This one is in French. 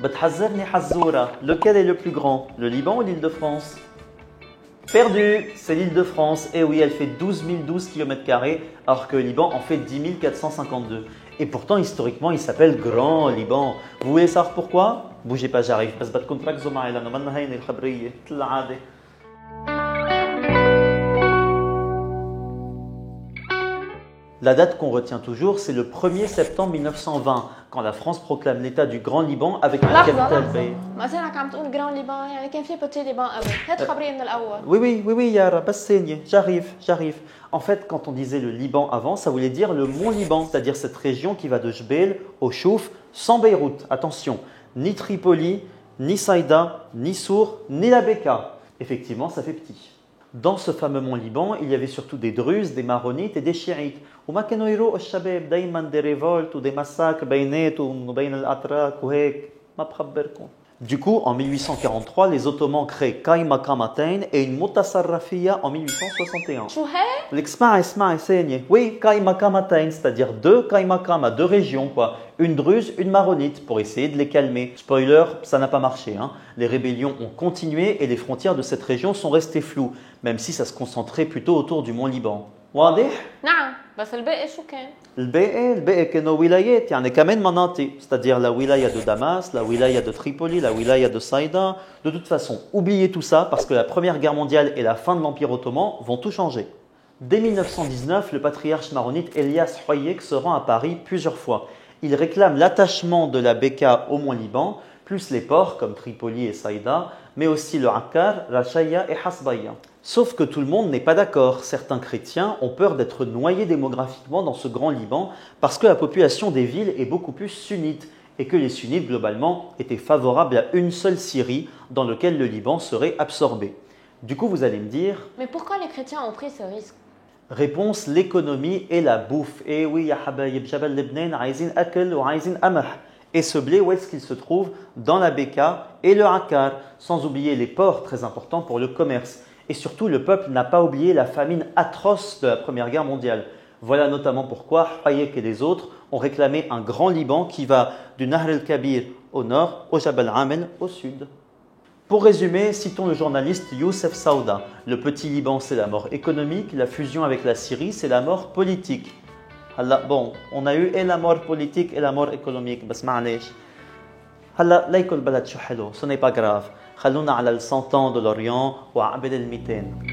بتحذرني حزورة. Lequel est le plus grand, le Liban ou l'Île-de-France? Perdu, c'est l'Île-de-France. Et oui, elle fait 12 012 km², alors que le Liban en fait 10 452. Et pourtant, historiquement, il s'appelle Grand Liban. Vous voulez savoir pourquoi? Bougez pas, j'arrive. بس بدكم تركزوا معي لأنه منا هيني الخبرية مثل العادة. La date qu'on retient toujours, c'est le 1er septembre 1920, quand la France proclame l'État du Grand Liban avec la capitale Beyrouth. ما زالك عم تقول جراند ليبان يعني كان في بوتي ليبان قبل، هات خبريه من الأول. Oui, Yara, بس ثانية, j'arrive. En fait, quand on disait le Liban avant, ça voulait dire le mont Liban, c'est-à-dire cette région qui va de Jbel au Chouf, sans Beyrouth. Attention, ni Tripoli, ni Saïda, ni Sour, ni la Beka. Effectivement, ça fait petit. Dans ce fameux mont Liban, il y avait surtout des Druzes, des Maronites et des Chiites. وما كانوا يروقوا الشباب دايما des révoltes ou des massacres بيناتهم وبين الأتراك وهيك ما بخبركم. Du coup, en 1843, les Ottomans créent Kaymakamatain et une Mutasarrafia en 1861. شو هيك؟ لك اسمعي ثانية. Oui, Kaymakamatain, c'est-à-dire deux Kaymakama, deux régions quoi. Une Druze, une Maronite, pour essayer de les calmer. Spoiler, ça n'a pas marché. Hein. Les rébellions ont continué et les frontières de cette région sont restées floues, même si ça se concentrait plutôt autour du mont Liban. واضح؟ نعم، بس الباقي شو كان؟ الباقي كانوا ولايات يعني كمان مناطق, c'est-à-dire la wilaya de Damas, la wilaya de Tripoli, la wilaya de Saïda. De toute façon, oubliez tout ça parce que la Première Guerre mondiale et la fin de l'Empire ottoman vont tout changer. Dès 1919, le patriarche maronite Elias Hoyek se rend à Paris plusieurs fois. Il réclame l'attachement de la Beka au mont Liban, plus les ports comme Tripoli et Saïda, mais aussi le Akkar, Rachaya et Hasbaya. Sauf que tout le monde n'est pas d'accord. Certains chrétiens ont peur d'être noyés démographiquement dans ce grand Liban parce que la population des villes est beaucoup plus sunnite et que les sunnites globalement étaient favorables à une seule Syrie dans laquelle le Liban serait absorbé. Du coup, vous allez me dire... Mais pourquoi les chrétiens ont pris ce risque? Réponse, l'économie et la bouffe. Et oui, ya habayib, Jabal Lebnan, aizin akl ou aizin amah. Et ce blé, où est-ce qu'il se trouve? Dans la Beka et le Akkar, sans oublier les ports très importants pour le commerce. Et surtout, le peuple n'a pas oublié la famine atroce de la Première Guerre mondiale. Voilà notamment pourquoi Hayek et les autres ont réclamé un grand Liban qui va du Nahr el-Kabir au nord, au Jabal Amel au sud. Pour résumer, citons le journaliste Youssef Saouda. Le petit Liban, c'est la mort économique, la fusion avec la Syrie, c'est la mort politique. هلا bon, on a eu et la mort politique et la mort économique, بس معلش. هلا لا يكل بلد شو حلو, ce n'est pas grave. خلونا على ال 100 ans de l'Orient وعقبال ال 200.